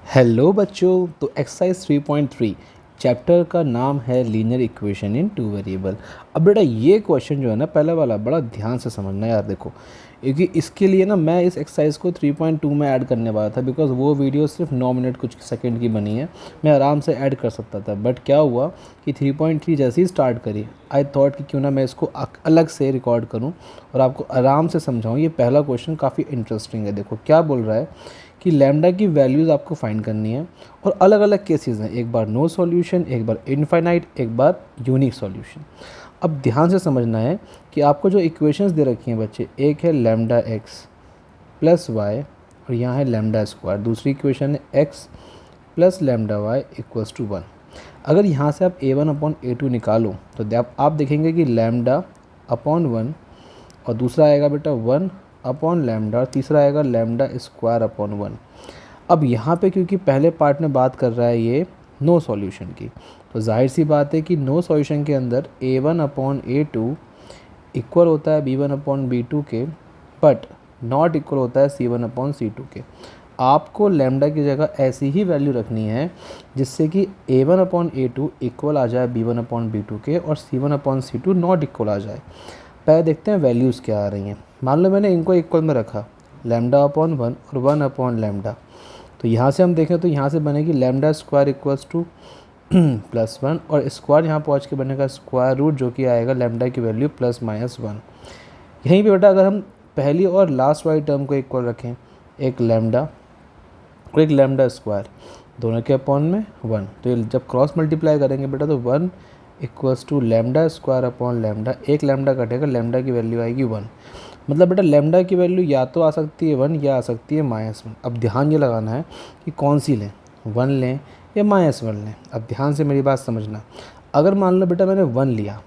Hello बच्चों। तो exercise 3.3 chapter का नाम है linear equation in two variable. अब बेटा ये क्वेश्चन जो है ना पहला वाला बड़ा ध्यान से समझना यार। देखो क्योंकि इसके लिए ना मैं इस एक्सरसाइज को 3.2 में ऐड करने वाला था बिकॉज वो वीडियो सिर्फ 9 मिनट कुछ सेकंड की बनी है, मैं आराम से ऐड कर सकता था। बट क्या हुआ कि 3.3 जैसे ही स्टार्ट करी आई थॉट कि क्यों ना मैं इसको अलग से रिकॉर्ड करूं और आपको आराम से समझाऊं। ये पहला क्वेश्चन काफ़ी इंटरेस्टिंग है। देखो क्या बोल रहा है कि लैम्डा की वैल्यूज़ आपको फाइंड करनी है और अलग अलग केसेस हैं, एक बार नो सॉल्यूशन, एक बार इनफाइनाइट, एक बार यूनिक सॉल्यूशन। अब ध्यान से समझना है कि आपको जो इक्वेशंस दे रखी हैं बच्चे, एक है लैम्डा एक्स प्लस वाई और यहाँ है लैम्डा स्क्वायर। दूसरी इक्वेशन है X plus lambda Y equals to 1। अगर यहाँ से आप a1 अपॉन a2 निकालो तो आप देखेंगे कि लैम्डा अपॉन 1 और दूसरा आएगा बेटा 1 अपॉन लैम्डा और तीसरा आएगा लैम्डा स्क्वायर अपॉन 1। अब यहाँ पे क्योंकि पहले पार्ट में बात कर रहा है ये नो सॉल्यूशन की, तो जाहिर सी बात है कि नो सॉल्यूशन के अंदर a1 अपॉन a2 इक्वल होता है b1 अपॉन b2 के, बट नॉट इक्वल होता है c1 अपॉन c2 के। आपको लैम्डा की जगह ऐसी ही वैल्यू रखनी है जिससे कि a1 अपॉन a2 इक्वल आ जाए b1 अपॉन b2 के और c1 upon c2 not equal आ जाए। पहले देखते हैं वैल्यूज़ क्या आ रही हैं। मान लो मैंने इनको इक्वल में रखा, लैम्डा अपॉन 1 और 1 अपॉन लैम्डा। तो यहाँ से हम देखें तो यहाँ से बनेगी lambda square equals two plus 1 और स्क्वायर यहाँ पहुँच के बनेगा स्क्वायर रूट जो कि आएगा लैम्डा की वैल्यू प्लस माइनस 1। यहीं पे बेटा अगर हम पहली और लास्ट वाली टर्म को इक्वल रखें, एक लैम्डा और एक लैम्डा स्क्वायर, दोनों के अपॉन में 1, तो ये जब क्रॉस मल्टीप्लाई करेंगे बेटा तो 1 equals to lambda square upon lambda, एक लैम्डा कटेगा, लैम्डा की वैल्यू आएगी 1। मतलब बेटा लैम्डा की वैल्यू या तो आ सकती है 1 या आ सकती है -1। अब ध्यान ये लगाना है कि कौन सी लें, 1 लें या -1 लें। अब ध्यान से मेरी बात समझना। अगर मान लो बेटा मैंने 1 लिया,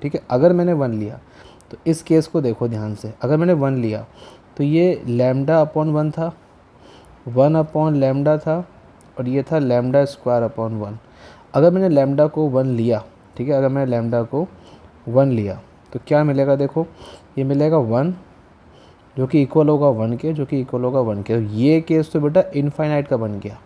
ठीक है, अगर मैंने 1 लिया तो इस केस को देखो ध्यान से। अगर मैंने 1 लिया तो ये लैम्डा अपॉन 1 था, 1 अपॉन लैम्डा था और ये था लैम्डा स्क्वायर अपॉन 1। अगर मैंने लैम्डा को 1 लिया, ठीक है, अगर मैंने लैम्डा को 1 लिया तो क्या मिलेगा, देखो ये मिलेगा 1 जो कि इक्वल होगा 1 के, जो कि इक्वल होगा 1 के। ये केस तो बेटा इनफाइनाइट का बन गया,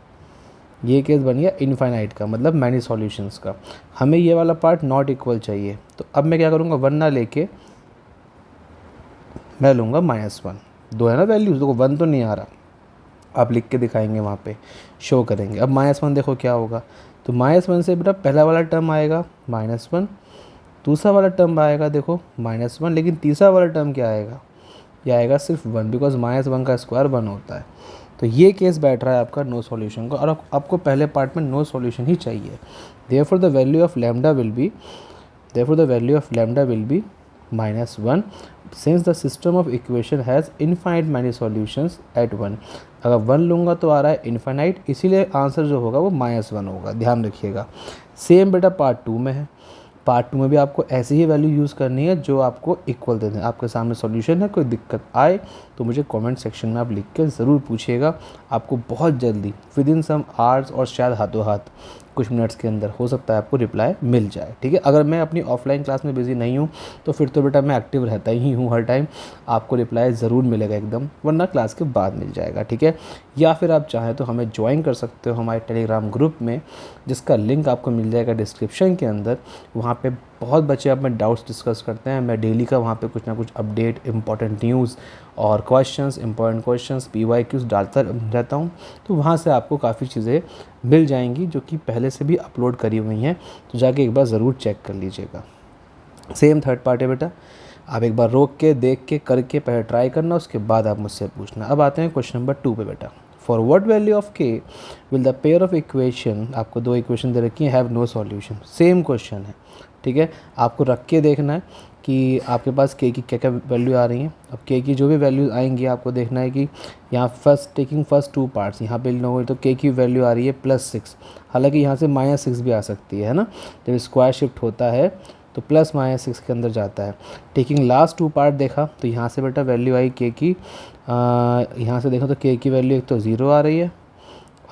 ये केस बन गया इनफाइनाइट का, मतलब मैनी सॉल्यूशंस का। हमें ये वाला पार्ट नॉट इक्वल चाहिए, तो अब मैं क्या करूँगा, 1 ना लेके मैं लूँगा -1। दो है ना वैल्यूज़, देखो 1 तो नहीं आ रहा, आप लिख के दिखाएंगे वहाँ पे शो करेंगे। अब -1 देखो क्या होगा, तो -1 से बेटा पहला वाला टर्म आएगा -1, दूसरा वाला टर्म आएगा देखो -1, लेकिन तीसरा वाला टर्म क्या आएगा, ये आएगा सिर्फ 1 बिकॉज -1 का स्क्वायर 1 होता है। तो ये केस बैठ रहा है आपका नो सॉल्यूशन का और आपको पहले पार्ट में नो सॉल्यूशन ही चाहिए। Therefore the value of lambda will be -1 since the system of equation has infinite many solutions at 1। अगर 1 लूँगा तो आ रहा है इनफाइनाइट, इसीलिए आंसर जो होगा वो -1 होगा, ध्यान रखिएगा। सेम बेटा पार्ट 2 में है। पार्ट 2 में भी आपको ऐसी ही वैल्यू यूज़ करनी है जो आपको इक्वल दे दें। आपके सामने सॉल्यूशन है, कोई दिक्कत आए तो मुझे कमेंट सेक्शन में आप लिख के ज़रूर पूछिएगा। आपको बहुत जल्दी विद इन सम आवर्स और शायद हाथों हाथ कुछ मिनट्स के अंदर हो सकता है आपको रिप्लाई मिल जाए, ठीक है। अगर मैं अपनी ऑफलाइन क्लास में बिज़ी नहीं हूँ तो फिर तो बेटा मैं एक्टिव रहता ही हूँ हर टाइम, आपको रिप्लाई ज़रूर मिलेगा एकदम, वरना क्लास के बाद मिल जाएगा, ठीक है। या फिर आप चाहें तो हमें ज्वाइन कर सकते हो हमारे टेलीग्राम ग्रुप में, जिसका लिंक आपको मिल जाएगा डिस्क्रिप्शन के अंदर। वहाँ पे बहुत बच्चे अपने डाउट्स डिस्कस करते हैं। मैं डेली का वहाँ पे कुछ ना कुछ अपडेट, इंपॉर्टेंट न्यूज़ और क्वेश्चंस, इंपॉर्टेंट क्वेश्चंस, PYQs डालता रहता हूँ। तो वहाँ से आपको काफ़ी चीज़ें मिल जाएंगी जो कि पहले से भी अपलोड करी हुई हैं, तो जाके एक बार ज़रूर चेक कर लीजिएगा। सेम थर्ड पार्ट है बेटा, आप एक बार रोक के देख के करके पहले ट्राई करना, उसके बाद आप मुझसे पूछना। अब आते हैं क्वेश्चन नंबर 2 पे बेटा। For what value of k will the pair of equation, आपको 2 इक्वेशन दे रखी है, have no solution. Same question है, ठीक है। आपको रख के देखना है कि आपके पास k की क्या क्या वैल्यू आ रही हैं। अब k की जो भी वैल्यूज़ आएंगी आपको देखना है कि यहाँ फर्स्ट 2 पार्ट्स यहाँ पे लेना होगा, तो k की वैल्यू आ रही है +6। हालांकि यहाँ से -6 भी आ सकती है ना, जब स्क्वायर शिफ्ट होता है तो +-6 के अंदर जाता है। टेकिंग लास्ट 2 पार्ट देखा तो यहाँ से बेटा वैल्यू आई k की, यहाँ से देखो तो k की वैल्यू एक तो 0 आ रही है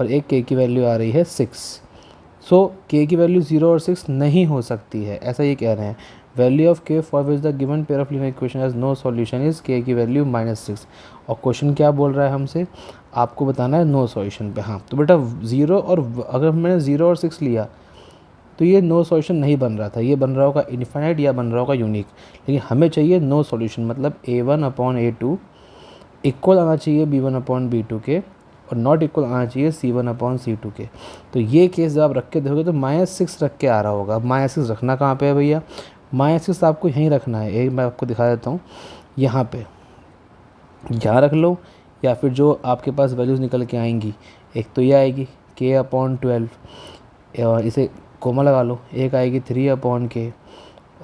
और एक k की वैल्यू आ रही है 6। सो k की वैल्यू 0 और 6 नहीं हो सकती है, ऐसा ये कह रहे हैं। Value of k for which the given pair of linear equation has no solution is k की वैल्यू -6। और क्वेश्चन क्या बोल रहा है हमसे, आपको बताना है नो सॉल्यूशन पे। हाँ तो बेटा ज़ीरो और अगर मैंने 0 और 6 लिया तो ये नो सॉल्यूशन नहीं बन रहा था, ये बन रहा होगा इनफाइनाइट या बन रहा होगा यूनिक। लेकिन हमें चाहिए नो सॉल्यूशन, मतलब A1/A2 इक्वल आना चाहिए B1/B2 के और नॉट इक्वल आना चाहिए C1/C2 के। तो ये केस जब आप रख के देखोगे तो -6 रख के आ रहा होगा। -6 रखना कहाँ पे है भैया, -6 आपको यहीं रखना है। एक मैं आपको दिखा देता हूँ, यहाँ पे यहाँ रख लो, या फिर जो आपके पास वैल्यूज़ निकल के आएंगी, एक तो ये आएगी K/12, इसे कोमा लगा लो, एक आएगी 3/K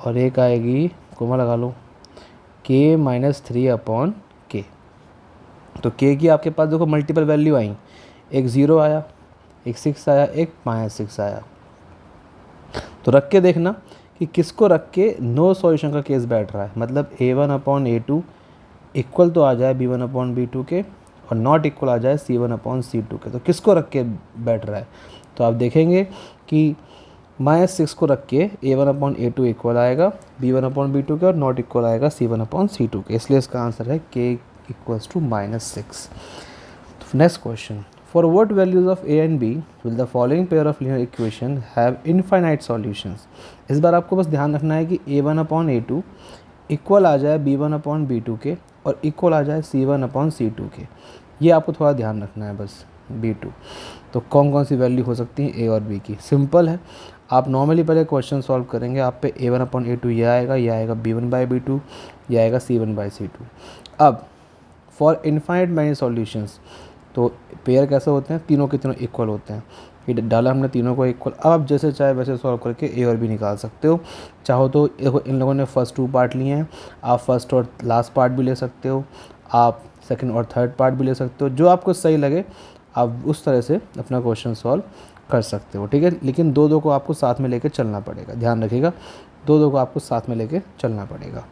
और एक आएगी कोमा लगा लो K-3/K। तो K की आपके पास देखो मल्टीपल वैल्यू आई, एक 0 आया, एक 6 आया, एक -6 आया। तो रख के देखना कि किसको रख के नो सॉल्यूशन का केस बैठ रहा है, मतलब A1/A2 इक्वल तो आ जाए B1/B2 के और नॉट इक्वल आ जाए C1/C2 के। तो किसको रख के बैठ रहा है, तो आप देखेंगे कि -6 को रख के A1/A2 इक्वल आएगा B1/B2 के और नॉट इक्वल आएगा C1/C2 के, इसलिए इसका आंसर है K equals to -6। Next question, for what values of A and B will the following pair of linear equation have infinite solutions। इस बार आपको बस ध्यान रखना है कि A1/A2 इक्वल आ जाए B1/B2 के और इक्वल आ जाए C1/C2 के, ये आपको थोड़ा ध्यान रखना है बस। B2 तो कौन कौन सी वैल्यू हो सकती है A और B की, सिंपल है। आप नॉर्मली पहले क्वेश्चन सॉल्व करेंगे, आप पे A1/A2 ये आएगा B1/B2, ये आएगा C1/C2। अब फॉर इनफाइनाइट मैनी सॉल्यूशंस, तो पेयर कैसे होते हैं, तीनों के तीनों इक्वल होते हैं। ये डाला हमने तीनों को इक्वल। अब आप जैसे चाहे वैसे सॉल्व करके A और B निकाल सकते हो। चाहो तो देखो इन लोगों ने फर्स्ट 2 पार्ट लिए हैं, आप फर्स्ट और लास्ट पार्ट भी ले सकते हो, आप सेकंड और थर्ड पार्ट भी ले सकते हो, जो आपको सही लगे आप उस तरह से अपना क्वेश्चन सॉल्व कर सकते हो, ठीक है। लेकिन दो को आपको साथ में लेके चलना पड़ेगा, ध्यान रखिएगा, दो को आपको साथ में लेके चलना पड़ेगा।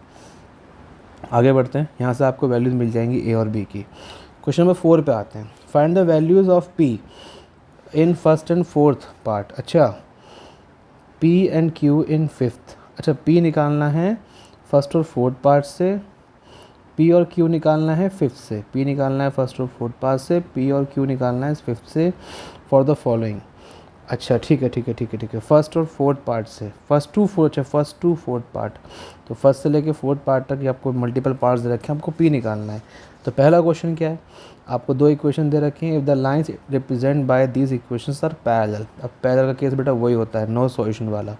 आगे बढ़ते हैं, यहाँ से आपको वैल्यूज़ मिल जाएंगी A और B की। क्वेश्चन नंबर 4 पे आते हैं, find the values of P in first and fourth part. अच्छा, P and Q in fifth. अच्छा, P निकालना है फर्स्ट और फोर्थ पार्ट से, P और Q निकालना है फिफ्थ से। P निकालना है फर्स्ट और फोर्थ पार्ट से, P और Q निकालना है फिफ्थ से, फॉर द फॉलोइंग। अच्छा ठीक है, फर्स्ट और फोर्थ पार्ट से, फर्स्ट टू फोर्थ पार्ट, तो फर्स्ट से लेके फोर्थ पार्ट तक ये आपको मल्टीपल पार्ट्स दे रखे हैं, आपको P निकालना है। तो पहला क्वेश्चन क्या है, आपको 2 इक्वेशन दे रखे हैं, if the lines represent by these equations are parallel. अब पैरेलल का केस बेटा वही होता है नो सॉल्यूशन वाला।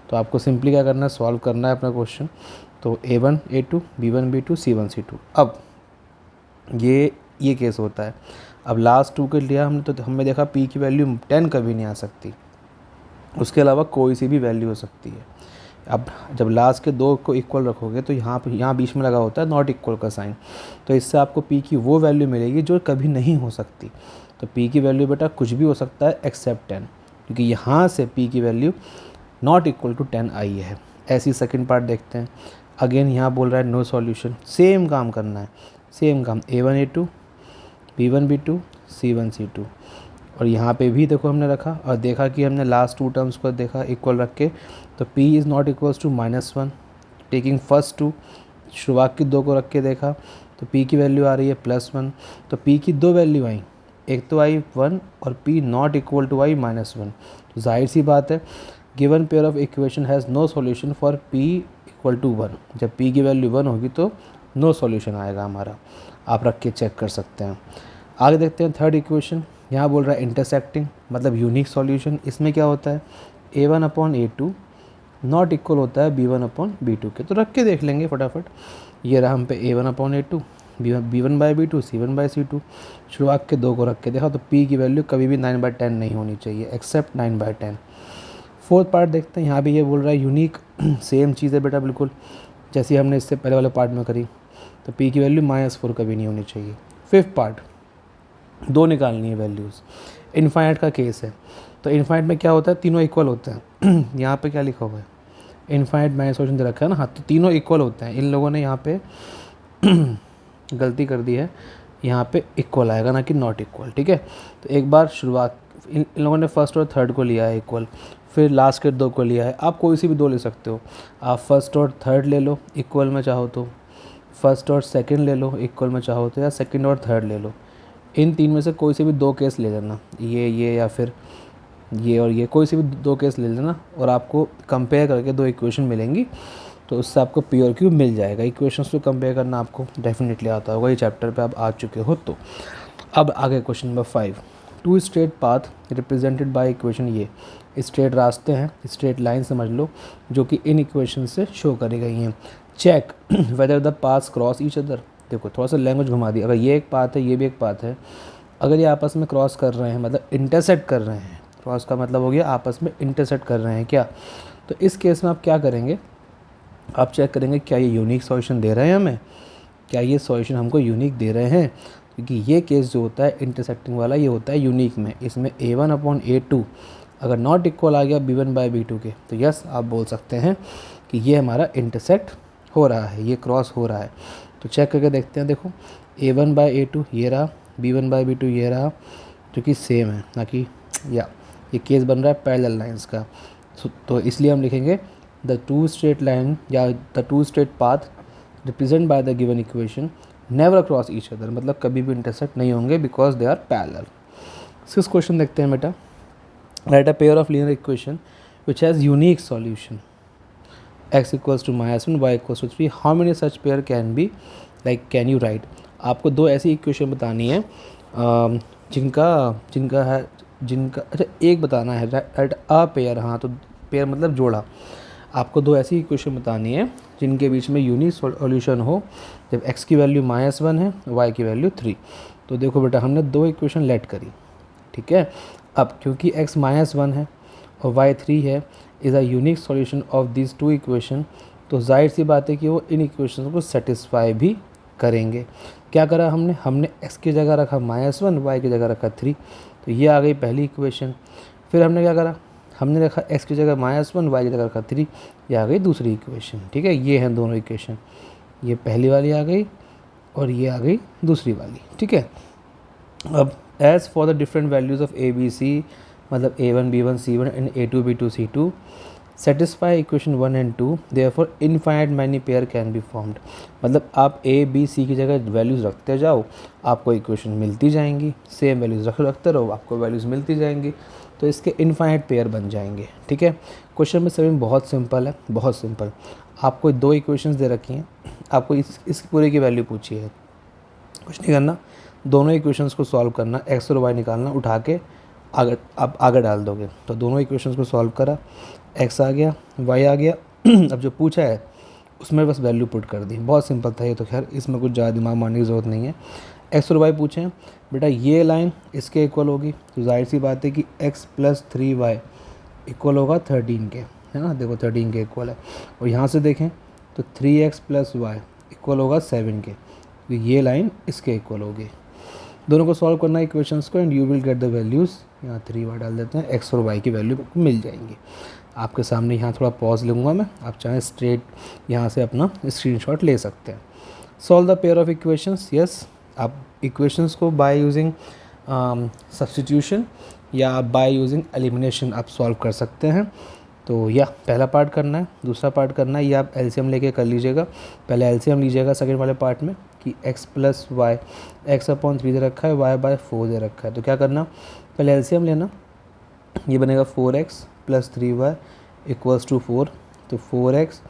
तो आपको सिंपली क्या करना है, सॉल्व करना है अपना क्वेश्चन। तो A1/A2 B1/B2 C1/C2। अब ये केस होता है। अब लास्ट 2 के लिया हमने, तो हमने देखा P की वैल्यू 10 कभी नहीं आ सकती, उसके अलावा कोई सी भी वैल्यू हो सकती है। अब जब लास्ट के 2 को इक्वल रखोगे तो यहाँ बीच में लगा होता है नॉट इक्वल का साइन, तो इससे आपको P की वो वैल्यू मिलेगी जो कभी नहीं हो सकती। तो P की वैल्यू बेटा कुछ भी हो सकता है एक्सेप्ट 10, क्योंकि यहाँ से P की वैल्यू नॉट इक्वल टू 10 आई है। ऐसी सेकंड पार्ट देखते हैं। अगेन यहाँ बोल रहा है नो सॉल्यूशन, सेम काम करना है, सेम काम A1/A2 B1/B2 C1/C2। और यहाँ पे भी देखो हमने रखा और देखा कि हमने लास्ट 2 टर्म्स को देखा इक्वल रख के, तो P is not equals to -1, taking first 2, शुरुआत की 2 को रख के देखा तो P की वैल्यू आ रही है +1। तो P की 2 वैल्यू आई, एक तो आई 1 और P not equal to I -1। तो जाहिर सी बात है given pair of equation has no solution for P equal to 1। जब P की वैल्यू 1 होगी तो नो सॉल्यूशन आएगा हमारा, आप रख के चेक कर सकते हैं। आगे देखते हैं थर्ड इक्वेशन। यहाँ बोल रहा है इंटरसेक्टिंग, मतलब यूनिक सॉल्यूशन। इसमें क्या होता है, A1/A2 नॉट इक्वल होता है B1/B2 के। तो रख के देख लेंगे फटाफट। ये रहा हम पे A1/A2 B1/B2 C1/C2। शुरुआत के 2 को रख के देखा तो P की वैल्यू कभी भी 9/10 नहीं होनी चाहिए, एक्सेप्ट 9/10। फोर्थ पार्ट देखते हैं, यहाँ भी ये बोल रहा है यूनिक, सेम चीज़ है बेटा बिल्कुल जैसी हमने इससे पहले वाले पार्ट में करी। तो P की वैल्यू -4 कभी नहीं होनी चाहिए। फिफ्थ पार्ट, 2 निकालनी है वैल्यूज़। इनफाइनाइट का केस है, तो इनफाइनाइट में क्या होता है, तीनों इक्वल होते हैं। यहाँ पे क्या लिखा हुआ है, इनफाइनाइट मैंने सॉल्यूशन दे रखा है ना, हाँ, तो तीनों इक्वल होते हैं। इन लोगों ने यहाँ पे गलती कर दी है, यहाँ पे इक्वल आएगा ना कि नॉट इक्वल, ठीक है। तो एक बार शुरुआत, इन लोगों ने फर्स्ट और थर्ड को लिया है इक्वल, फिर लास्ट के 2 को लिया है। आप कोई सी भी 2 ले सकते हो, आप फर्स्ट और थर्ड ले लो इक्वल में चाहो तो, फर्स्ट और सेकंड ले लो इक्वल में चाहो तो, या सेकंड और थर्ड ले लो इन तीन में से कोई से भी दो केस ले लेना, ये या फिर ये और ये, कोई से भी दो केस ले लेना और आपको कंपेयर करके दो इक्वेशन मिलेंगी, तो उससे आपको पी और क्यू मिल जाएगा। इक्वेशंस को कंपेयर करना आपको डेफिनेटली आता होगा, ये चैप्टर पे आप आ चुके हो। तो अब आगे question number 5, two straight path represented by equation. ये स्ट्रेट रास्ते हैं, स्ट्रेट लाइन समझ लो, जो कि इन इक्वेशन से शो करी गई हैं। Check whether the paths cross each other. देखो थोड़ा सा लैंग्वेज घुमा दी, अगर ये एक पाथ है ये भी एक पाथ है, अगर ये आपस में क्रॉस कर रहे हैं मतलब इंटरसेक्ट कर रहे हैं, क्रॉस का मतलब हो गया आपस में इंटरसेक्ट कर रहे हैं क्या, तो इस केस में आप क्या करेंगे, आप चेक करेंगे क्या ये यूनिक सॉल्यूशन दे रहे हैं हमें, क्या ये सॉल्यूशन हमको यूनिक दे रहे हैं, क्योंकि ये केस जो होता है इंटरसेक्टिंग वाला ये होता है यूनिक में। इसमें A1/A2 अगर नॉट इक्वल आ गया B1/B2 के, तो यस आप बोल सकते हैं कि ये हमारा इंटरसेक्ट हो रहा है, ये क्रॉस हो रहा है। तो चेक करके देखते हैं, देखो A1/A2 ये रहा, B1/B2 ये रहा, जो कि सेम है ना कि या ये केस बन रहा है पैरेलल लाइंस का। तो इसलिए हम लिखेंगे द टू स्ट्रेट लाइन या the two straight path represent by the given equation never cross each other, मतलब कभी भी इंटरसेक्ट नहीं होंगे because they are parallel. 6 question देखते हैं बेटा। Write a pair of linear equation which has unique solution x equals to -1 y equals to 3, how many such pair can be, like can you write. आपको दो ऐसी equation बतानी है जिनका अच्छा एक बताना है, राइट अ पेयर, हाँ तो पेयर मतलब जोड़ा। आपको दो ऐसी इक्वेशन बतानी है जिनके बीच में यूनिक सॉल्यूशन हो जब x की वैल्यू -1 है, y की वैल्यू 3। तो देखो बेटा हमने दो इक्वेशन लेट करी, ठीक है। अब क्योंकि x -1 है और y 3 है, is a unique solution of this two equation, तो जाहिर सी बात है कि वो इन इक्वेशन को सेटिस्फाई भी करेंगे। क्या करा हमने x की जगह रखा -1, y की जगह रखा 3, तो ये आ गई पहली इक्वेशन। फिर हमने क्या करा, हमने रखा x की जगह -1, y की जगह रखा 3, ये आ गई दूसरी इक्वेशन, ठीक है। ये हैं दोनों इक्वेशन, ये पहली वाली आ गई और ये आ गई दूसरी वाली, ठीक है। अब as for the different values of A B C, मतलब A1 B1 C1 and A2 B2 C2 satisfy equation 1 and 2, therefore infinite many pair can be formed. मतलब आप A B C की जगह वैल्यूज़ रखते जाओ, आपको इक्वेशन मिलती जाएंगी, सेम वैल्यूज़ रखते रहो, आपको वैल्यूज़ मिलती जाएंगी, तो इसके इनफाइनाइट पेयर बन जाएंगे, ठीक है। क्वेश्चन में सभी बहुत सिंपल है, बहुत सिंपल। आपको दो इक्वेशंस दे रखी हैं, आपको इस पूरे की वैल्यू पूछी है, कुछ नहीं करना, दोनों इक्वेशंस को सॉल्व करना, x और y निकालना, उठा के आगे आप आगे डाल दोगे। तो दोनों इक्वेशंस को सॉल्व करा, x आ गया y आ गया अब जो पूछा है उसमें बस वैल्यू पुट कर दी, बहुत सिंपल था ये तो, खैर इसमें कुछ ज़्यादा दिमाग मारने की ज़रूरत नहीं है। x और y पूछे हैं बेटा, ये लाइन इसके इक्वल होगी, तो जाहिर सी बात है कि x + 3y इक्वल होगा 13 के, है ना, देखो 13 के इक्वल है। और यहाँ से देखें तो 3x + y इक्वल होगा 7 के, तो ये लाइन इसके इक्वल होगी। दोनों को सॉल्व करना है इक्वेशंस को, and you will get the values. यहाँ 3y डाल देते हैं, x और y की वैल्यू मिल जाएंगी आपके सामने। यहाँ थोड़ा पॉज लूँगा मैं, आप चाहें स्ट्रेट यहाँ से अपना स्क्रीनशॉट ले सकते हैं। Solve the pair of equations, yes आप इक्वेशंस को बाय यूजिंग सब्स्टिट्यूशन या बाय यूजिंग एलिमिनेशन आप सॉल्व कर सकते हैं। तो या पहला पार्ट करना है, दूसरा पार्ट करना है, ये आप एलसीएम लेके कर लीजिएगा। पहले एलसीएम लीजिएगा सेकंड वाले पार्ट में कि x + y, x/3 दे रखा है, y/4 दे रखा है, तो क्या करना, पहले एलसीएम लेना, ये बनेगा 4x + 3y = 4, तो 4x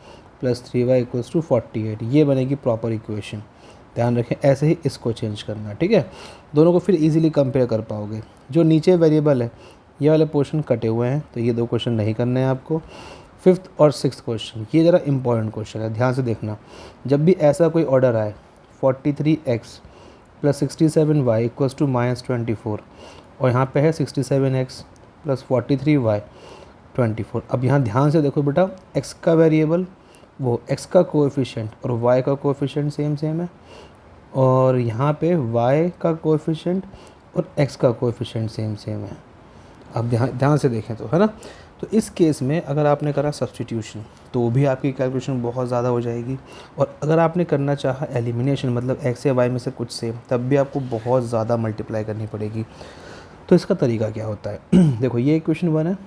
+ 3y = 48, ये बनेगी प्रॉपर इक्वेशन। ध्यान रखें ऐसे ही इसको चेंज करना, ठीक है। दोनों को फिर इजीली कंपेयर कर पाओगे। जो नीचे वेरिएबल है ये वाले पोर्शन कटे हुए हैं, तो ये दो क्वेश्चन नहीं करने हैं आपको। 5th और 6th क्वेश्चन, ये ज़रा इंपॉर्टेंट क्वेश्चन है, ध्यान से देखना। जब भी ऐसा कोई ऑर्डर आए 43x + 67y = -24, और यहाँ पे है 67x + 43y 24। अब यहाँ ध्यान से देखो बेटा, x का वेरिएबल वो x का कोएफिशिएंट और y का कोएफिशिएंट सेम है, और यहाँ पे y का कोएफिशिएंट और x का कोएफिशिएंट सेम है। अब ध्यान से देखें तो, है ना। तो इस केस में अगर आपने करा सब्स्टिट्यूशन तो भी आपकी कैलकुलेशन बहुत ज़्यादा हो जाएगी, और अगर आपने करना चाहा एलिमिनेशन, मतलब x या y में से कुछ सेम, तब भी आपको बहुत ज़्यादा मल्टीप्लाई करनी पड़ेगी। तो इसका तरीका क्या होता है देखो, ये इक्वेशन 1 है,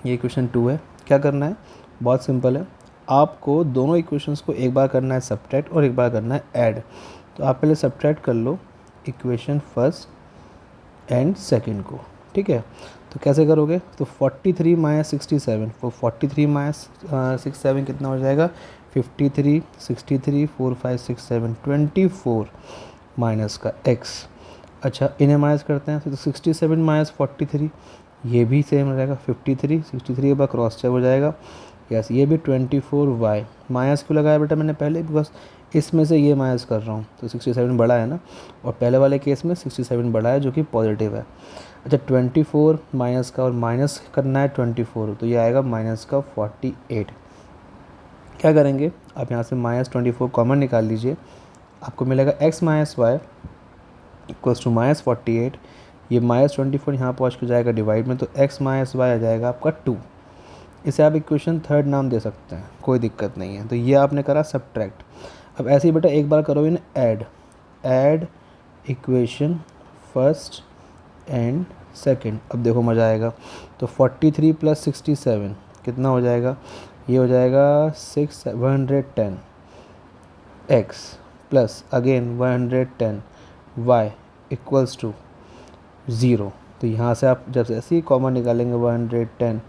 ये इक्वेशन 2 है। क्या करना है, बहुत सिंपल है, आपको दोनों इक्वेशंस को एक बार करना है सब्ट्रैक्ट और एक बार करना है ऐड। तो आप पहले सब्ट्रैक्ट कर लो इक्वेशन फर्स्ट एंड सेकंड को, ठीक है। तो कैसे करोगे, तो 43 माइनस 67, तो 43 माइनस 67 कितना हो जाएगा, 53, 63, 4 5 6 7 24 माइनस का x। अच्छा इन्हें माइनस करते हैं, तो 67 माइनस 43, ये भी सेम रहेगा 53, 63 के बाद क्रॉस चेक हो जाएगा, यस ये भी 24y। माइनस क्यों लगाया बेटा मैंने पहले, बिकॉज इसमें से ये माइनस कर रहा हूँ, तो 67 बड़ा है ना, और पहले वाले केस में 67 बड़ा है जो कि पॉजिटिव है। अच्छा 24 माइनस का, और माइनस करना है 24, तो ये आएगा माइनस का 48। क्या करेंगे, आप यहाँ से माइनस 24 कॉमन निकाल लीजिए, आपको मिलेगा x minus y equals to minus 48। ये माइनस 24 यहाँ पहुँच के जाएगा डिवाइड में, तो x माइनस वाई आ जाएगा आपका 2। इसे आप इक्वेशन थर्ड नाम दे सकते हैं, कोई दिक्कत नहीं है। तो ये आपने करा सब्ट्रैक्ट। अब ऐसे ही बेटा एक बार करोगे ना add equation first and second. अब देखो मज़ा आएगा। तो 43 प्लस 67 कितना हो जाएगा, ये हो जाएगा 110 x plus again 110 y equals to 0। तो यहाँ से आप जब ऐसे ही कॉमन निकालेंगे 110,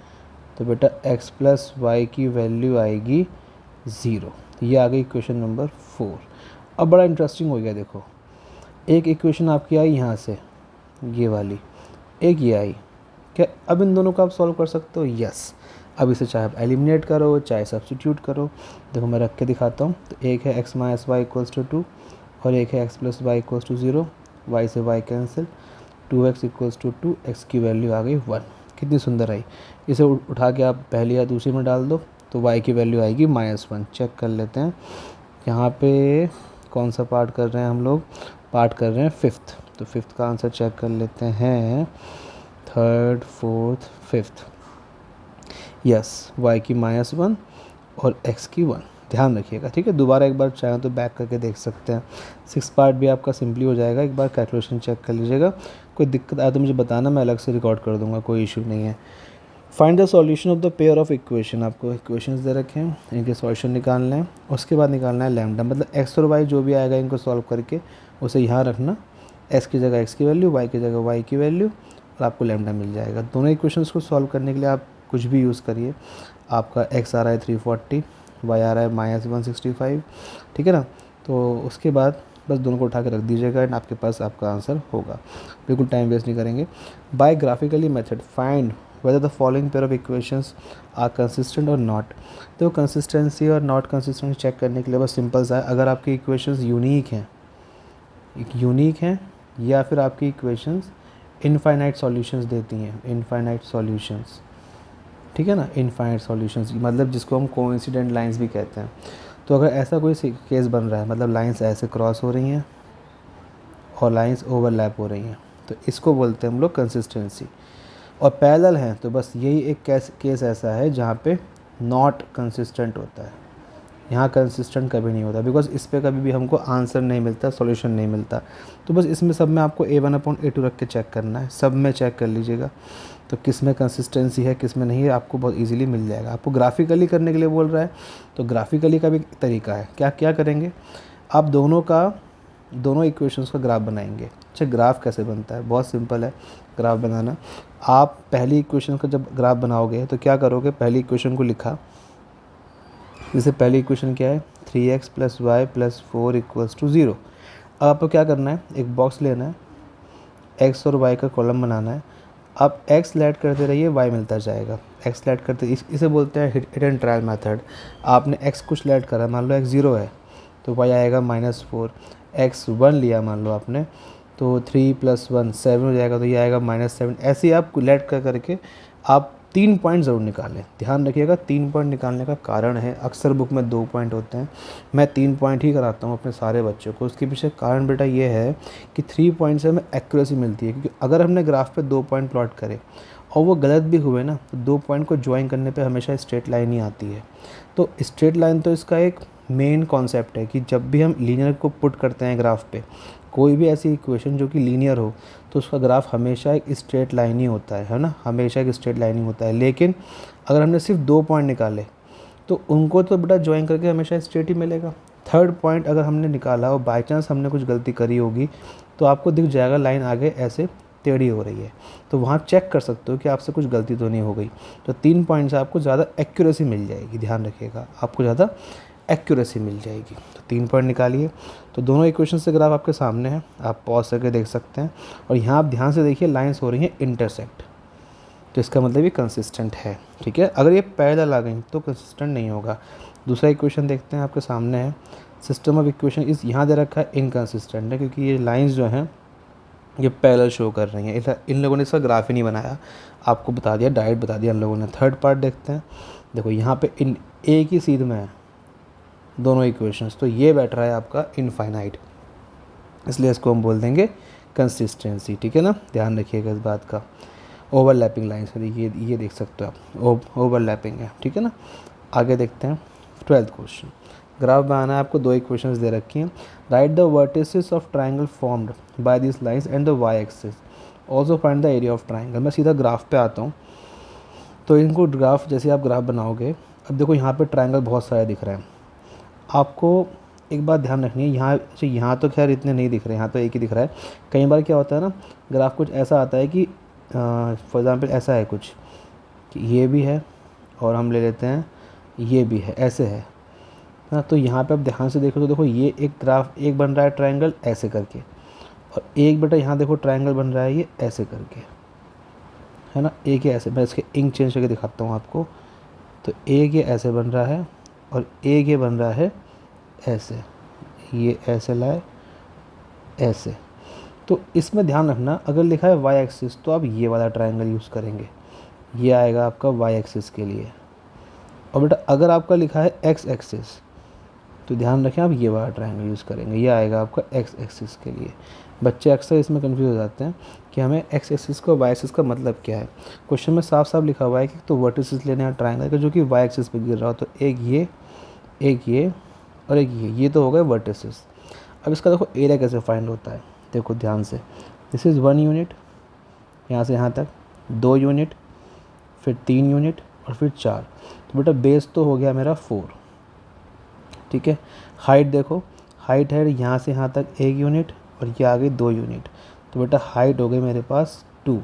तो बेटा x प्लस वाई की वैल्यू आएगी 0। ये आ गई इक्वेशन नंबर 4। अब बड़ा इंटरेस्टिंग हो गया, देखो एक इक्वेशन आपकी आई यहाँ से, ये वाली, एक ये आई, क्या अब इन दोनों को आप सॉल्व कर सकते हो, यस। अब इसे चाहे आप एलिमिनेट करो चाहे सब्स्टिट्यूट करो। देखो मैं रख के दिखाता हूँ। तो एक है x minus y equals to 2, और एक है x plus y equals to 0, y से y cancel, 2x equals to 2, x की वैल्यू आ गई 1। कितनी सुंदर आई। इसे उठा के आप पहली या दूसरी में डाल दो, तो y की वैल्यू आएगी -1। चेक कर लेते हैं यहाँ पे कौन सा पार्ट कर रहे हैं हम लोग, पार्ट कर रहे हैं फिफ्थ। तो फिफ्थ का आंसर चेक कर लेते हैं, third fourth fifth, yes y की -1 और x की 1। ध्यान रखिएगा, ठीक है। दोबारा एक बार चाहें तो बैक करके देख सकते हैं। 6 पार्ट भी आपका सिंपली हो जाएगा, एक बार कैलकुलेशन चेक कर लीजिएगा। कोई दिक्कत आए तो मुझे बताना, मैं अलग से रिकॉर्ड कर दूंगा, कोई इशू नहीं है। Find the solution of the pair of equation. आपको इक्वेशंस दे रखे हैं, इनके सॉल्यूशन निकालना है, उसके बाद निकालना है लैम्डा, मतलब x और y जो भी आएगा इनको सॉल्व करके उसे यहाँ रखना, x की जगह x की वैल्यू, y की जगह y की वैल्यू, और आपको लैम्डा मिल जाएगा। दोनों इक्वेशंस को सॉल्व करने के लिए आप कुछ भी यूज़ करिए। आपका x आ रहा है 340, y आ रहा है -165, ठीक है ना। तो उसके बाद बस दोनों को उठा के रख दीजिएगा एंड आपके पास आपका आंसर होगा। बिल्कुल टाइम वेस्ट नहीं करेंगे। By graphically method find whether the following pair of equations are consistent or not। तो कंसिस्टेंसी और नॉट कंसिस्टेंसी चेक करने के लिए बस सिंपल सा है, अगर आपकी इक्वेशंस यूनिक हैं या फिर आपकी इक्वेशंस इनफाइनाइट सॉल्यूशंस देती हैं, इनफाइनाइट सॉल्यूशंस, ठीक है ना। इनफाइनाइट सॉल्यूशंस मतलब जिसको हम कोइंसिडेंट लाइंस भी कहते हैं। तो अगर ऐसा कोई केस बन रहा है, मतलब लाइंस ऐसे क्रॉस हो रही हैं और लाइंस ओवरलैप हो रही हैं, तो इसको बोलते हैं हम लोग कंसिस्टेंसी। और पैरेलल हैं तो बस यही एक केस ऐसा है जहाँ पे नॉट कंसिस्टेंट होता है। यहाँ कंसिस्टेंट कभी नहीं होता, बिकॉज इस पे कभी भी हमको आंसर नहीं मिलता, सॉल्यूशन नहीं मिलता। तो बस इसमें सब में आपको A1/A2 रख के चेक करना है, सब में चेक कर लीजिएगा तो किस में कंसिस्टेंसी है किस में नहीं है, आपको बहुत इजीली मिल जाएगा। आपको ग्राफिकली करने के लिए बोल रहा है तो ग्राफिकली का भी तरीका है। क्या करेंगे आप, दोनों इक्वेशंस का ग्राफ बनाएंगे। अच्छा ग्राफ कैसे बनता है, बहुत सिंपल है ग्राफ बनाना। आप पहली इक्वेशन का जब ग्राफ बनाओगे तो क्या करोगे, पहली इक्वेशन को लिखा, जैसे पहली इक्वेशन क्या है 3x + y + 4 = 0। अब आपको क्या करना है, एक बॉक्स लेना है, x और y का कॉलम बनाना है। आप x ऐड करते रहिए, y मिलता जाएगा। x ऐड करते इसे बोलते हैं हिट एंड ट्रायल मेथड। आपने x कुछ ऐड करा, मान लो x 0 है तो y आएगा -4, x 1 लिया मान लो आपने तो 3 + 1 7 हो जाएगा, तो ये आएगा -7। ऐसे ही आप लेट करके आप 3 पॉइंट ज़रूर निकालें। ध्यान रखिएगा 3 पॉइंट निकालने का कारण है, अक्सर बुक में 2 पॉइंट होते हैं, मैं 3 पॉइंट ही कराता हूँ अपने सारे बच्चों को। उसके पीछे कारण बेटा ये है कि 3 पॉइंट से हमें एक्यूरेसी मिलती है, क्योंकि अगर हमने ग्राफ पे 2 पॉइंट प्लॉट करे और वो गलत भी हुए ना, तो 2 पॉइंट को ज्वाइन करने पे हमेशा स्ट्रेट लाइन ही आती है। तो स्ट्रेट लाइन तो इसका एक मेन कॉन्सेप्ट है कि जब भी हम लीनियर को पुट करते हैं ग्राफ पे, कोई भी ऐसी इक्वेशन जो कि लीनियर हो, तो उसका ग्राफ हमेशा एक स्ट्रेट लाइन ही होता है ना, हमेशा एक स्ट्रेट लाइन ही होता है। लेकिन अगर हमने सिर्फ 2 पॉइंट निकाले तो उनको तो बेटा ज्वाइन करके हमेशा स्ट्रेट ही मिलेगा। थर्ड पॉइंट अगर हमने निकाला और बाई चांस हमने कुछ गलती करी होगी तो आपको दिख जाएगा लाइन आगे ऐसे टेढ़ी हो रही है, तो वहाँ चेक कर सकते हो कि आपसे कुछ गलती तो नहीं हो गई। तो 3 पॉइंट से आपको ज़्यादा एक्यूरेसी मिल जाएगी, ध्यान रखिएगा, आपको ज़्यादा एक्यूरेसी मिल जाएगी। तो 3 पॉइंट निकालिए। तो दोनों इक्वेशन से ग्राफ आपके सामने है, आप पॉज करके देख सकते हैं। और यहाँ आप ध्यान से देखिए लाइन्स हो रही हैं इंटरसेक्ट, तो इसका मतलब ये कंसिस्टेंट है, ठीक है। अगर ये पैरेलल आ गई तो कंसिस्टेंट नहीं होगा। दूसरा इक्वेशन देखते हैं, आपके सामने है सिस्टम ऑफ इक्वेशन इस यहाँ दे रखा है इनकंसिस्टेंट है, क्योंकि ये लाइंस जो हैं ये पैरेलल शो कर रही हैं। इन लोगों ने इसका ग्राफ ही नहीं बनाया, आपको बता दिया, डायरेक्ट बता दिया इन लोगों ने। थर्ड पार्ट देखते हैं, देखो यहाँ पे इन एक ही सीध में है दोनों इक्वेशंस, तो ये बैठ रहा है आपका इनफाइनाइट, इसलिए इसको हम बोल देंगे कंसिस्टेंसी, ठीक है ना, ध्यान रखिएगा इस बात का। ओवरलैपिंग लाइन्स है, ये देख सकते हो आप, ओवरलैपिंग है, ठीक है ना। आगे देखते हैं 12th क्वेश्चन। ग्राफ बनाना है आपको, 2 इक्वेशंस दे रखी हैं। Write the vertices of triangle formed by this lines and the y axis, also find the area of triangle. मैं सीधा ग्राफ पे आता हूँ। तो इनको ग्राफ, जैसे आप ग्राफ बनाओगे, अब देखो यहाँ पे ट्राइंगल बहुत सारे दिख रहे हैं। आपको एक बात ध्यान रखनी है, यहाँ तो खैर इतने नहीं दिख रहे, यहाँ तो एक ही दिख रहा है। कई बार क्या होता है ना, ग्राफ कुछ ऐसा आता है कि फॉर एग्ज़ाम्पल ऐसा है कुछ कि ये भी है और हम ले लेते हैं ये भी है, ऐसे है ना। तो यहाँ पे आप ध्यान से देखो तो देखो ये एक ग्राफ एक बन रहा है ट्रायंगल ऐसे करके, और एक बेटा यहाँ देखो ट्रायंगल बन रहा है ये ऐसे करके, है ना। एक ये ऐसे, मैं इसके इंक चेंज करके दिखाता हूँ आपको। तो एक ये ऐसे बन रहा है और एक ये बन रहा है ऐसे, ये ऐसे लाए ऐसे। तो इसमें ध्यान रखना, अगर लिखा है वाई एक्सिस तो आप ये वाला ट्रायंगल यूज़ करेंगे, ये आएगा आपका वाई एक्सिस के लिए। और बेटा अगर आपका लिखा है एक्स एक्सिस तो ध्यान रखें आप ये वाला ट्रायंगल यूज़ करेंगे, ये आएगा आपका एक्स एक्सिस के लिए। बच्चे अक्सर इसमें कंफ्यूज हो जाते हैं कि हमें एक्स एक्सिस का वाई एक्सिस का मतलब क्या है। क्वेश्चन में साफ साफ लिखा हुआ है कि तो वर्टिसेस लेने हैं ट्रायंगल का जो कि वाई एक्सिस पे गिर रहा हो, तो एक ये और एक ये तो हो गए वर्टिसेस। अब इसका देखो एरिया कैसे फाइंड होता है, देखो ध्यान से। दिस इज़ 1 यूनिट, यहाँ से यहाँ तक 2 यूनिट, फिर 3 यूनिट और फिर 4। तो बेटा बेस तो हो गया मेरा 4, ठीक है। हाइट देखो, हाइट है यहाँ से यहाँ तक 1 यूनिट और ये आ गई 2 यूनिट, तो बेटा हाइट हो गई मेरे पास 2।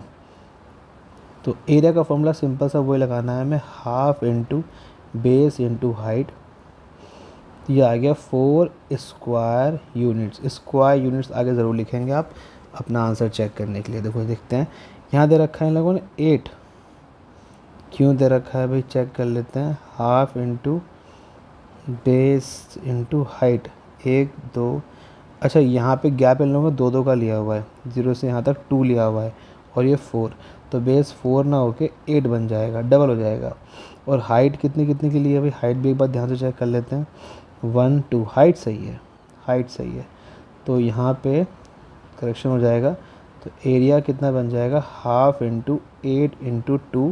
तो एरिया का फॉर्मूला सिंपल सा वही लगाना है, मैं half into base into height, ये आ गया 4 स्क्वायर यूनिट्स। स्क्वायर यूनिट्स आगे ज़रूर लिखेंगे आप अपना आंसर चेक करने के लिए। देखो देखते हैं, यहाँ दे रखा है इन लोगों ने 8, क्यों दे रखा है भाई चेक कर लेते हैं। Half into base into height, 1 2, अच्छा यहाँ पे गैप इन लोगों ने 2 का लिया हुआ है, 0 से यहाँ तक 2 लिया हुआ है और ये 4, तो बेस 4 ना होके 8 बन जाएगा, डबल हो जाएगा। और हाइट कितनी के लिए भाई, हाइट भी एक बार ध्यान से चेक कर लेते हैं। 1 2, हाइट सही है, हाइट सही है, तो यहाँ पे करेक्शन हो जाएगा। तो एरिया कितना बन जाएगा, हाफ इंटू 8 इंटू 2,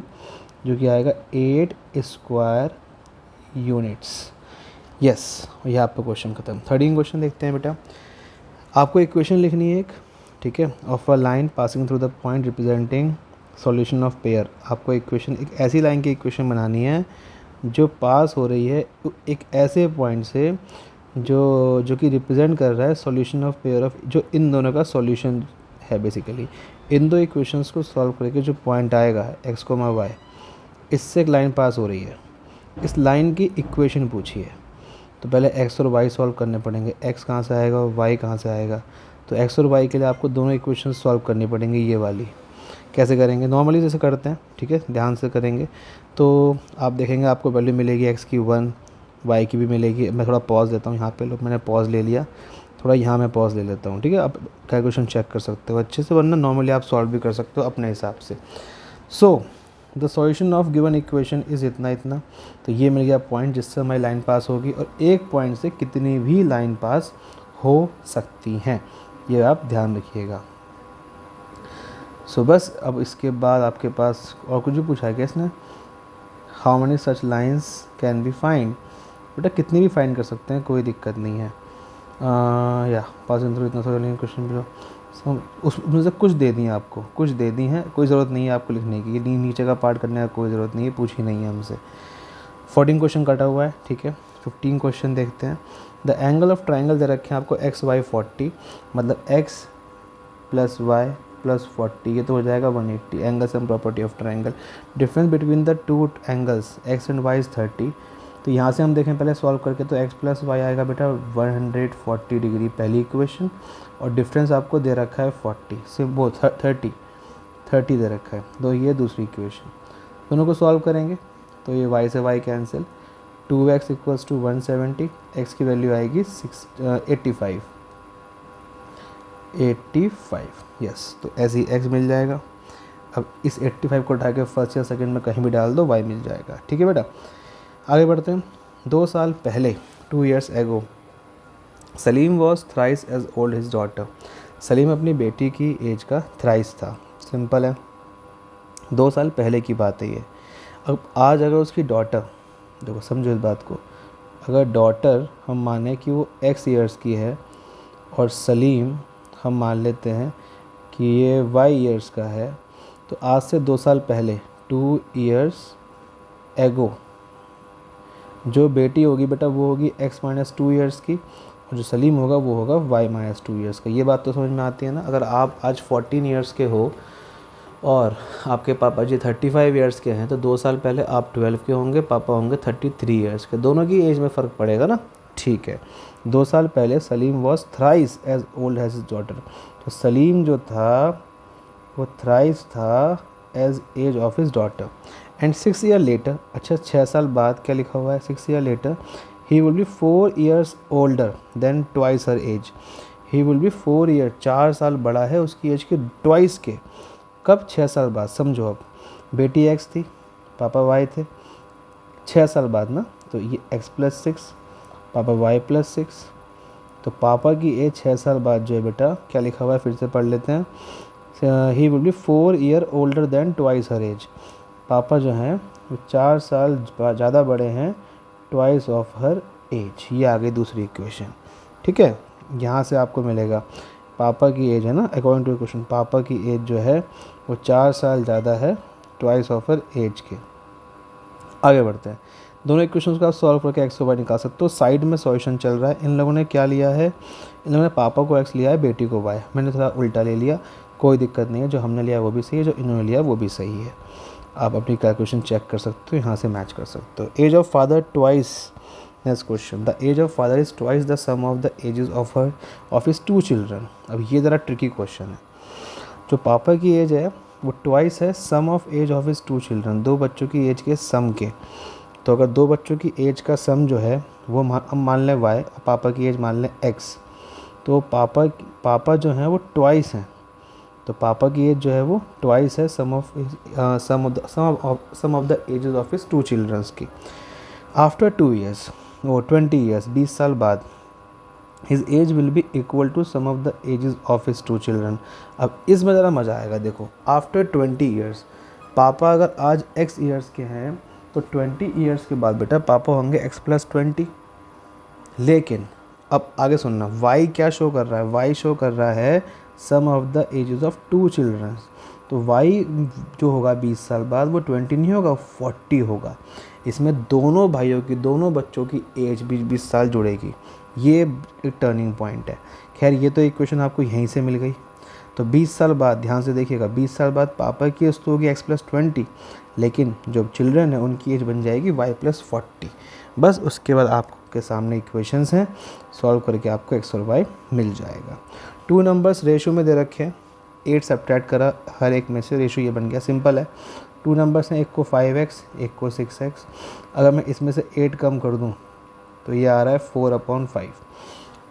जो कि आएगा 8 स्क्वायर यूनिट्स। यस, ये आपका क्वेश्चन खत्म। 13 क्वेश्चन देखते हैं बेटा। आपको इक्वेशन लिखनी है एक, ठीक है, of a line passing through the point representing solution of pair. आपको इक्वेशन एक ऐसी लाइन की इक्वेशन बनानी है जो पास हो रही है एक ऐसे पॉइंट से जो कि रिप्रेजेंट कर रहा है सॉल्यूशन ऑफ पेयर ऑफ, जो इन दोनों का सॉल्यूशन है बेसिकली। इन दो इक्वेशंस को सॉल्व करके जो पॉइंट आएगा x, y, इससे एक लाइन पास हो रही है। इस लाइन की इक्वेशन पूछिए, तो पहले x और y सॉल्व करने पड़ेंगे। x कहाँ से आएगा और y कहाँ से आएगा, तो x और y के लिए आपको दोनों इक्वेशन सॉल्व करनी पड़ेंगी। ये वाली कैसे करेंगे, नॉर्मली जैसे करते हैं, ठीक है, ध्यान से करेंगे। तो आप देखेंगे आपको वैल्यू मिलेगी x की 1, y की भी मिलेगी। मैं थोड़ा पॉज देता हूँ यहाँ पे, लोग मैंने पॉज ले लिया, थोड़ा यहाँ मैं पॉज ले लेता हूँ, ठीक है। आप कैलकुलेशन चेक कर सकते हो अच्छे से, वरना नॉर्मली आप सॉल्व भी कर सकते हो अपने हिसाब से। So the solution of given equation is इतना। तो ये मिल गया पॉइंट जिससे हमारी लाइन पास होगी, और एक पॉइंट से कितनी भी लाइन पास हो सकती हैं, ये आप ध्यान रखिएगा। सो बस अब इसके बाद आपके पास और कुछ भी पूछा है क्या इसने, how many such lines can be find. बेटा कितनी भी फाइंड कर सकते हैं, कोई दिक्कत नहीं है। या पासिंग थ्रू इतना सारा क्वेश्चन बिलो, उसमें से कुछ दे दी हैं आपको, कुछ दे दी हैं, कोई ज़रूरत नहीं है आपको लिखने की, ये नीचे का पार्ट करने का कोई ज़रूरत नहीं है, पूछी नहीं है हमसे। 14 क्वेश्चन कटा हुआ है, ठीक है। 15 क्वेश्चन देखते हैं। द एंगल ऑफ ट्राइंगल दे रखे हैं आपको x y 40, मतलब x प्लस वाई प्लस 40, ये तो हो जाएगा 180। Angle sum property of triangle, difference between the two angles x and y is 30। तो यहाँ से हम देखें पहले सॉल्व करके, तो x प्लस वाई आएगा बेटा 140 डिग्री पहली इक्वेशन, और डिफरेंस आपको दे रखा है 40 से वो 30 दे रखा है। तो ये दूसरी इक्वेशन, दोनों को सॉल्व करेंगे तो ये y से y cancel, 2x equals to 170, x की वैल्यू आएगी 85 यस। तो ऐसे ही x मिल जाएगा। अब इस 85 को उठा के फर्स्ट या सेकंड में कहीं भी डाल दो, y मिल जाएगा। ठीक है बेटा, आगे बढ़ते हैं। 2 साल पहले 2 years ago Salim was thrice age old his daughter. Salim अपनी बेटी की एज का थ्राइस था। सिंपल है, 2 साल पहले की बात है ये। अब आज अगर उसकी डॉटर, देखो समझो इस बात को, अगर डॉटर हम माने कि वो x ईयर्स की है और सलीम हम मान लेते हैं कि ये y ईयर्स का है, तो आज से 2 साल पहले 2 years ago जो बेटी होगी बेटा वो होगी x माइनस 2 ईयर्स की, और जो सलीम होगा वो होगा y माइनस 2 ईयर्स का। ये बात तो समझ में आती है ना। अगर आप आज 14 ईयर्स के हो और आपके पापा जी 35 ईयर्स के हैं, तो 2 साल पहले आप 12 के होंगे, पापा होंगे 33 ईयर्स के। दोनों की एज में फ़र्क पड़ेगा ना। ठीक है, 2 साल पहले Salim was thrice age old age his daughter. तो सलीम जो था वो थ्राइस था age age of his daughter. And 6 years later, अच्छा 6 साल बाद क्या लिखा हुआ है, 6 years later he will be 4 years older than twice her age. He will be 4 years, 4 साल बड़ा है उसकी एज के ट्वाइस के। कब? 6 साल बाद। समझो, अब बेटी x थी, पापा y थे, 6 साल बाद ना, तो ये x प्लस 6, पापा y प्लस 6। तो पापा की एज 6 साल बाद जो है बेटा क्या लिखा हुआ है, फिर से पढ़ लेते हैं। He will be 4 years older than twice her age. पापा जो हैं वो 4 साल ज़्यादा बड़े हैं ट्वाइस ऑफ हर एज। ये आ गई दूसरी इक्वेशन। ठीक है, यहाँ से आपको मिलेगा पापा की एज है ना, अकॉर्डिंग टू क्वेश्चन पापा की एज जो है वो 4 साल ज़्यादा है ट्वाइस ऑफ हर एज के। आगे बढ़ते हैं। दोनों इक्वेशंस को आप सॉल्व करके एक्स को वाई निकाल सकते हो। साइड में सॉल्यूशन चल रहा है। इन लोगों ने क्या लिया है, इन लोगों ने पापा को एक्स लिया है, बेटी को वाई। मैंने थोड़ा उल्टा ले लिया, कोई दिक्कत नहीं है। जो हमने लिया वो भी सही है, जो इन्होंने लिया वो भी सही है। आप अपनी कैलकुलेशन चेक कर सकते हो, यहाँ से मैच कर सकते हो। Age of father twice, next question, the age of father is twice the sum of the ages of his 2 children. अब ये ज़रा ट्रिकी क्वेश्चन है। जो पापा की एज है वो ट्वाइस है sum of age of his 2 children, 2 बच्चों की एज के सम के। तो अगर 2 बच्चों की एज का सम जो है वो हम मान लें y और पापा की एज मान लें x, तो पापा जो हैं वो ट्वाइस हैं। तो पापा की एज जो है वो ट्वाइस है sum of the ages of his 2 childrens की। आफ्टर 2 years, वो 20 years, 20 साल बाद, his age will be equal to sum of the ages of his 2 children. अब इसमें ज़रा मज़ा आएगा। देखो, आफ्टर 20 years, पापा अगर आज x ईयर्स के हैं तो 20 years के बाद बेटा पापा होंगे x प्लस 20। लेकिन अब आगे सुनना, y क्या शो कर रहा है, y शो कर रहा है sum of the ages of 2 children. तो y जो होगा 20 साल बाद वो 20 नहीं होगा, 40 होगा। इसमें दोनों भाइयों की, दोनों बच्चों की एज 20-20 साल जुड़ेगी। ये एक टर्निंग पॉइंट है। खैर, ये तो इक्वेशन आपको यहीं से मिल गई। तो 20 साल बाद, ध्यान से देखिएगा, 20 साल बाद पापा की एज तो होगी x प्लस 20, लेकिन जो चिल्ड्रन है उनकी एज बन जाएगी y प्लस 40। बस उसके बाद आपके सामने इक्वेशंस हैं, सॉल्व करके आपको x और y मिल जाएगा। 2 नंबर्स रेशो में दे रखे हैं, 8 सब्ट्रैक्ट करा हर एक में से, रेशो ये बन गया। सिंपल है, 2 नंबर्स हैं, एक को 5x एक को 6x। अगर मैं इसमें से 8 कम कर दूँ तो ये आ रहा है 4/5।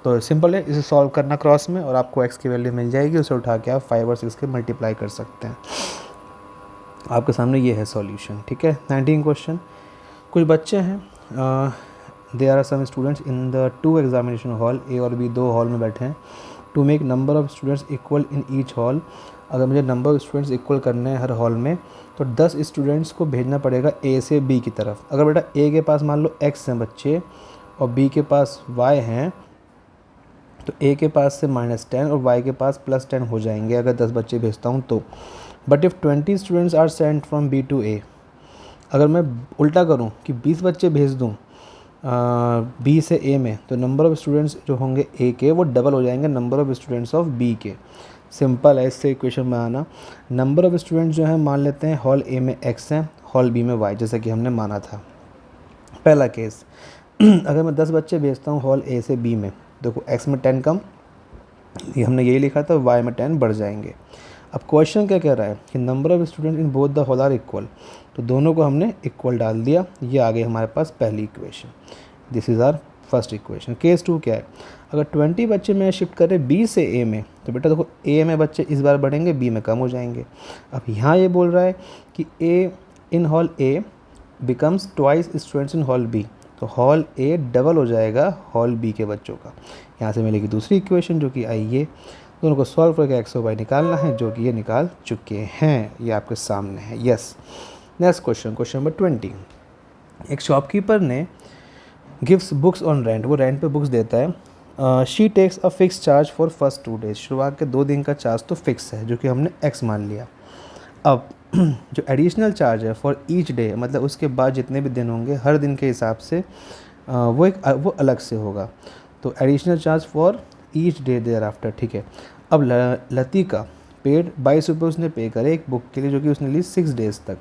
तो सिंपल है, इसे सॉल्व करना क्रॉस में और आपको x की वैल्यू मिल जाएगी। उसे उठा के आप 5 और 6 के मल्टीप्लाई कर सकते हैं। आपके सामने ये है सॉल्यूशन। ठीक है, 19 क्वेश्चन। कुछ बच्चे हैं, there are some students in the 2 examination hall, A और बी 2 हॉल में बैठे हैं। To make number of students equal in each hall, अगर मुझे नंबर ऑफ स्टूडेंट्स इक्वल करने हैं हर हॉल में, तो 10 स्टूडेंट्स को भेजना पड़ेगा ए से बी की तरफ। अगर बेटा ए के पास मान लो x हैं बच्चे और बी के पास y हैं, तो ए के पास से -10 और y के पास +10 हो जाएंगे अगर 10 बच्चे भेजता हूँ तो। But if 20 students are sent from B to A, अगर मैं उल्टा करूँ कि 20 बच्चे भेज दूँ बी से ए में, तो नंबर ऑफ़ स्टूडेंट्स जो होंगे ए के वो डबल हो जाएंगे number of students of B के। सिंपल है इससे इक्वेशन बनाना। नंबर ऑफ़ स्टूडेंट जो है मान लेते हैं हॉल ए में x है, हॉल बी में y, जैसा कि हमने माना था। पहला केस अगर मैं 10 बच्चे भेजता हूँ हॉल ए से बी में, देखो x में 10 कम, ये हमने यही लिखा था, y में 10 बढ़ जाएंगे। अब क्वेश्चन क्या कह रहा है कि number of student in both the hall are equal, तो दोनों को हमने इक्वल डाल दिया। ये आ गई हमारे पास पहली equation, this is our first equation. Case 2 क्या है, अगर 20 बच्चे मैं शिफ्ट करें बी से ए में, तो बेटा देखो ए में बच्चे इस बार बढ़ेंगे, बी में कम हो जाएंगे। अब यहाँ ये बोल रहा है कि A in hall A becomes twice students in hall B, तो हॉल ए डबल हो जाएगा हॉल बी के बच्चों का। यहाँ से मिलेगी दूसरी इक्वेशन जो कि आई ये, दोनों को सॉल्व करके एक्स और वाई निकालना है, जो कि ये निकाल चुके हैं, ये आपके सामने है। Yes, next question, question number 20। एक शॉपकीपर ने गिव्स बुक्स ऑन रेंट, वो रेंट पे बुक्स देता है। She takes a fix charge for first 2 days, शुरुआत के 2 दिन का चार्ज तो फिक्स है जो कि हमने एक्स मान लिया। अब जो एडिशनल चार्ज है फॉर ईच डे, मतलब उसके बाद जितने भी दिन होंगे हर दिन के हिसाब से वो अलग से होगा, तो additional charge for each day thereafter, ठीक है। अब लतिका पेड 22 रुपये उसने पे करे एक बुक के लिए जो कि उसने ली 6 डेज़ तक।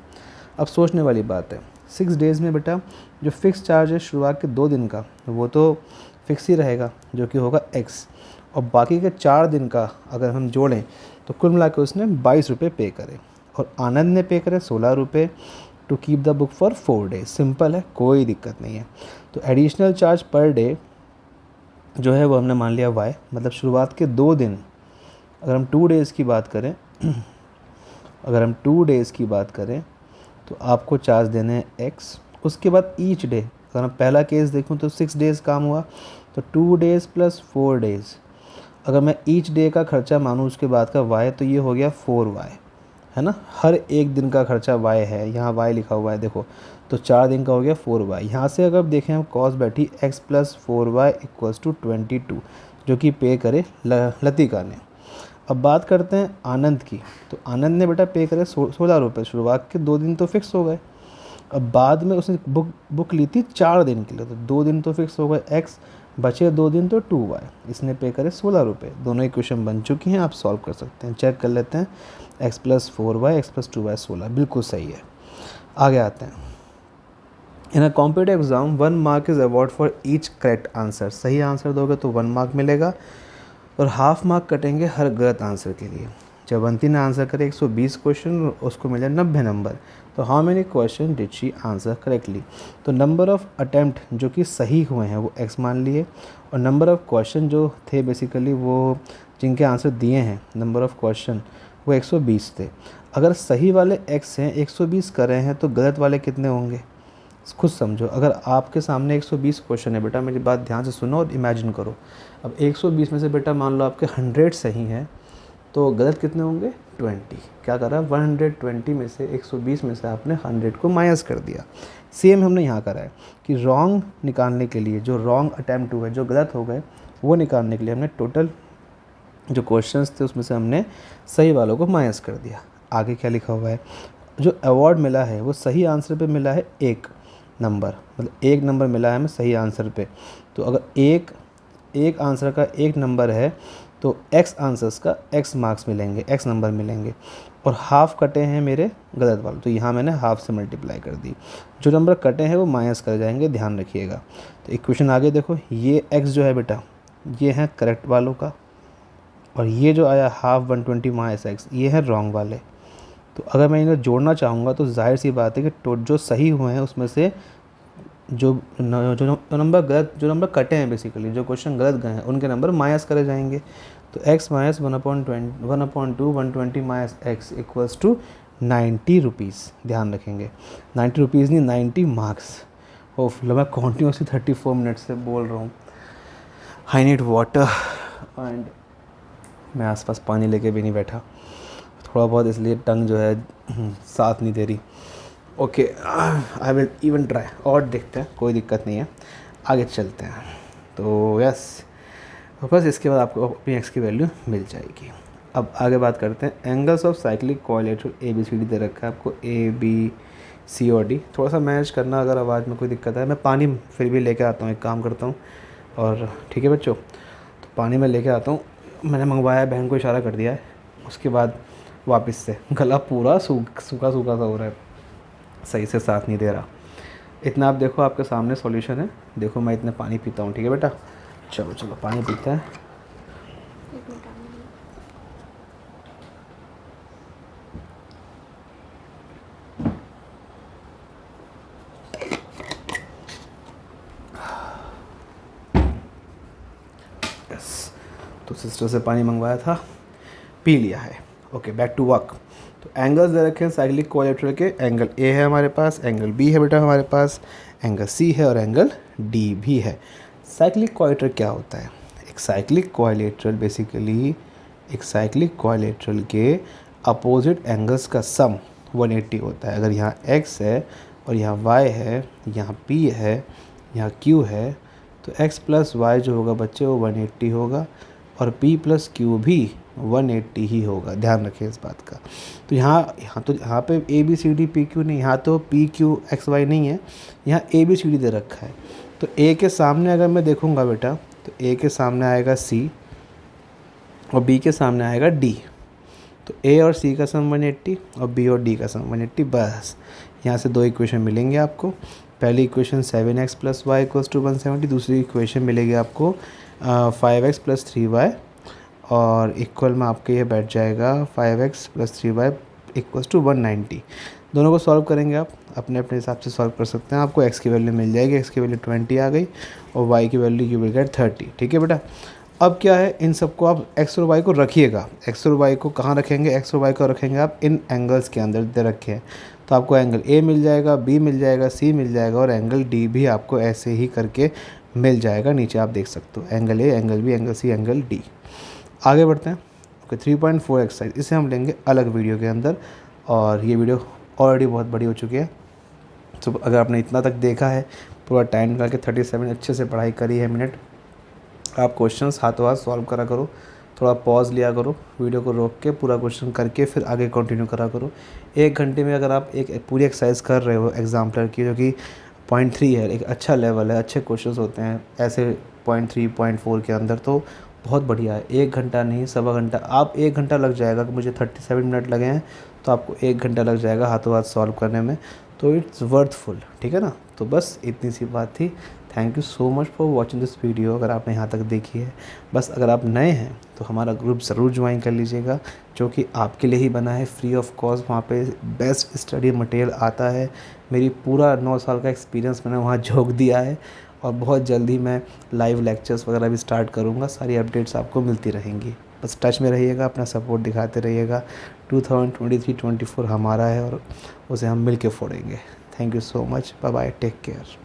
अब सोचने वाली बात है, 6 डेज़ में बेटा जो फिक्स चार्ज है शुरुआत के 2 दिन का, वो तो फिक्स ही रहेगा जो कि होगा x, और बाकी के 4 दिन का अगर हम जोड़ें तो कुल मिला के उसने 22 रुपये पे करे, और आनंद ने पे करे 16 रुपये to keep the book for 4 days. Simple है, कोई दिक्कत नहीं है। तो एडिशनल चार्ज पर डे जो है वो हमने मान लिया y, मतलब शुरुआत के 2 दिन, अगर हम 2 डेज़ की बात करें अगर हम 2 डेज़ की बात करें तो आपको चार्ज देने हैं x। उसके बाद ईच डे, अगर मैं पहला केस देखूं तो 6 डेज़ काम हुआ, तो 2 डेज़ प्लस 4 डेज़, अगर मैं ईच डे का खर्चा मानूँ उसके बाद का y, तो ये हो गया 4y, है ना। हर एक दिन का खर्चा y है, यहाँ y लिखा हुआ है देखो, तो 4 दिन का हो गया 4y। यहाँ से अगर देखें हम कॉस्ट बैठी x plus 4y equals to 22, जो कि पे करे लतिका ने। अब बात करते हैं आनंद की, तो आनंद ने बेटा पे करे 16 रुपये, शुरुआत के 2 दिन तो फिक्स हो गए। अब बाद में उसने बुक ली थी 4 दिन के लिए, तो 2 दिन तो फिक्स हो गए x, बचे 2 दिन तो 2y, इसने पे करे 16 रुपये। दोनों इक्वेशन बन चुकी हैं, आप सॉल्व कर सकते हैं, चेक कर लेते हैं। x plus 4y x plus 2y 16, बिल्कुल सही है। आगे आते हैं, in a competitive exam 1 mark is award for each correct answer, सही आंसर दोगे तो 1 मार्क मिलेगा, और हाफ मार्क कटेंगे हर गलत आंसर के लिए। जयवंती ने आंसर करे 120 क्वेश्चन, उसको मिले 90 नंबर, तो how many question did she answer correctly, तो नंबर ऑफ़ अटैम्प्ट जो कि सही हुए हैं वो x मान लिए, और नंबर ऑफ़ क्वेश्चन जो थे बेसिकली वो जिनके आंसर दिए हैं, नंबर ऑफ़ क्वेश्चन वो 120 थे। अगर सही वाले x हैं, 120 कर रहे हैं, तो गलत वाले कितने होंगे खुद समझो। अगर आपके सामने 120 क्वेश्चन है बेटा, मेरी बात ध्यान से सुनो और इमेजिन करो। अब 120 में से बेटा मान लो आपके 100 सही हैं, तो गलत कितने होंगे 20। क्या करा, 120 में से 120 में से आपने 100 को माइनस कर दिया। सेम हमने यहाँ करा है कि रॉन्ग निकालने के लिए, जो रॉन्ग अटैम्प्ट हुए, जो गलत हो गए, वो निकालने के लिए हमने टोटल जो क्वेश्चंस थे उसमें से हमने सही वालों को माइनस कर दिया। आगे क्या लिखा हुआ है, जो अवार्ड मिला है वो सही आंसर पे मिला है 1 नंबर, मतलब 1 नंबर मिला है हमें सही आंसर पे। तो अगर एक आंसर का 1 नंबर है तो x आंसर्स का x मार्क्स मिलेंगे, x नंबर मिलेंगे, और हाफ़ कटे हैं मेरे गलत वाले, तो यहाँ मैंने हाफ़ से मल्टीप्लाई कर दी। जो नंबर कटे हैं वो माइनस कर जाएंगे, ध्यान रखिएगा। तो इक्वेशन आगे देखो, ये x जो है बेटा ये है करेक्ट वालों का, और ये जो आया हाफ 120 माइनस x ये है रॉन्ग वाले। तो अगर मैं इन्हें जोड़ना चाहूँगा तो जाहिर सी बात है कि जो सही हुए हैं उसमें से जो नंबर कटे हैं, बेसिकली जो क्वेश्चन गलत गए हैं उनके नंबर माइनस करे जाएंगे। तो x minus 1/2 120 minus x equals to 90 rupees. ध्यान रखेंगे 90 रुपीज़ नहीं 90 मार्क्स। ओफ लो, मैं कॉन्टिन्यूसली 34 मिनट से बोल रहा हूँ। आई नीड वाटर एंड मैं आसपास पानी लेके भी नहीं बैठा थोड़ा बहुत, इसलिए टंग जो है साथ नहीं दे रही। Okay, I will even try, और देखते हैं, कोई दिक्कत नहीं है, आगे चलते हैं। तो यस, तो बस इसके बाद आपको अपनी एक्स की वैल्यू मिल जाएगी। अब आगे बात करते हैं, angles of cyclic quadrilateral ABCD दे रखा है आपको, ABC और D। थोड़ा सा मैनेज करना, अगर आवाज़ में कोई दिक्कत है। मैं पानी फिर भी लेके आता हूँ, एक काम करता हूँ, और ठीक है बच्चों, तो पानी मैं लेके आता हूँ। मैंने मंगवाया है, बहन को इशारा कर दिया है, उसके बाद वापस से गला पूरा सूखा सूखा सा हो रहा है, सही से साथ नहीं दे रहा। इतना आप देखो, आपके सामने सॉल्यूशन है। देखो मैं इतना पानी पीता हूँ, ठीक है बेटा। चलो चलो पानी पीते हैं। यस, तो सिस्टर से पानी मंगवाया था, पी लिया है। Okay, back to work. तो एंगल्स दे रखे हैं साइक्लिक क्वाड्रिलेटरल के। एंगल ए है हमारे पास, एंगल बी है बेटा हमारे पास, एंगल सी है और एंगल डी भी है। साइक्लिक क्वाड्रिलेटरल क्या होता है? एक साइक्लिक क्वाड्रिलेटरल बेसिकली, एक साइक्लिक क्वाड्रिलेटरल के अपोजिट एंगल्स का सम 180 होता है। अगर यहाँ x है और यहाँ y है, यहाँ p है, यहाँ q है, तो x प्लस वाई जो होगा बच्चे वो 180 होगा और p प्लस q भी 180 ही होगा। ध्यान रखें इस बात का। तो यहाँ पे A B C D P Q नहीं, यहाँ तो पी क्यू एक्स वाई नहीं है, यहाँ ए बी सी डी दे रखा है। तो ए के सामने अगर मैं देखूँगा बेटा, तो ए के सामने आएगा सी और बी के सामने आएगा डी। तो ए और सी का सम 180 और बी और डी का सम 180। बस यहाँ से दो इक्वेशन मिलेंगे आपको। पहली equation 7x plus y equals to 170, दूसरी इक्वेशन मिलेगी आपको 5x प्लस 3y और इक्वल में आपके ये बैठ जाएगा 5x plus 3y equals to 190। दोनों को सॉल्व करेंगे आप, अपने अपने हिसाब से सॉल्व कर सकते हैं। आपको x की वैल्यू मिल जाएगी, x की वैल्यू 20 आ गई और y की वैल्यू यू विल गेट 30। ठीक है बेटा। अब क्या है, इन सबको आप x और y को रखिएगा। x और y को कहाँ रखेंगे? x और y को रखेंगे आप इन एंगल्स के अंदर दे रखे हैं। तो आपको एंगल A मिल जाएगा, B मिल जाएगा, C मिल जाएगा और एंगल D भी आपको ऐसे ही करके मिल जाएगा। नीचे आप देख सकते हो angle A, angle B, angle C, angle D। आगे बढ़ते हैं। ओके, 3.4 एक्सरसाइज, इसे हम लेंगे अलग वीडियो के अंदर और ये वीडियो ऑलरेडी बहुत बड़ी हो चुकी है। तो अगर आपने इतना तक देखा है, पूरा टाइम निकाल के 37 अच्छे से पढ़ाई करी है मिनट, आप क्वेश्चंस हाथों हाथ सॉल्व करा करो। थोड़ा पॉज लिया करो, वीडियो को रोक के पूरा क्वेश्चन करके फिर आगे कंटिन्यू करा करो। 1 घंटे में अगर आप एक पूरी एक्सरसाइज कर रहे हो एग्जाम्पलर की, जो कि 0.3 है, एक अच्छा लेवल है, अच्छे क्वेश्चंस होते हैं ऐसे 0.3 0.4 के अंदर, तो बहुत बढ़िया है। 1 घंटा नहीं, 1.25 घंटा, आप 1 घंटा लग जाएगा कि मुझे 37 मिनट लगे हैं, तो आपको 1 घंटा लग जाएगा हाथों हाथ सॉल्व करने में। तो इट्स वर्थफुल, ठीक है ना। तो बस इतनी सी बात थी। Thank you so much for watching this video. अगर आपने यहाँ तक देखी है, बस अगर आप नए हैं तो हमारा ग्रुप ज़रूर ज्वाइन कर लीजिएगा, जो कि आपके लिए ही बना है फ्री ऑफ कॉस्ट। वहाँ पे बेस्ट स्टडी मटेरियल आता है। मेरी पूरा 9 साल का एक्सपीरियंस मैंने वहाँ झोंक दिया है और बहुत जल्दी मैं लाइव लेक्चर्स वगैरह भी स्टार्ट करूँगा। सारी अपडेट्स आपको मिलती रहेंगी। बस टच में रहिएगा, अपना सपोर्ट दिखाते रहिएगा। 2023-24 हमारा है और उसे हम मिल के फोड़ेंगे। Thank you so much, bye bye, take care.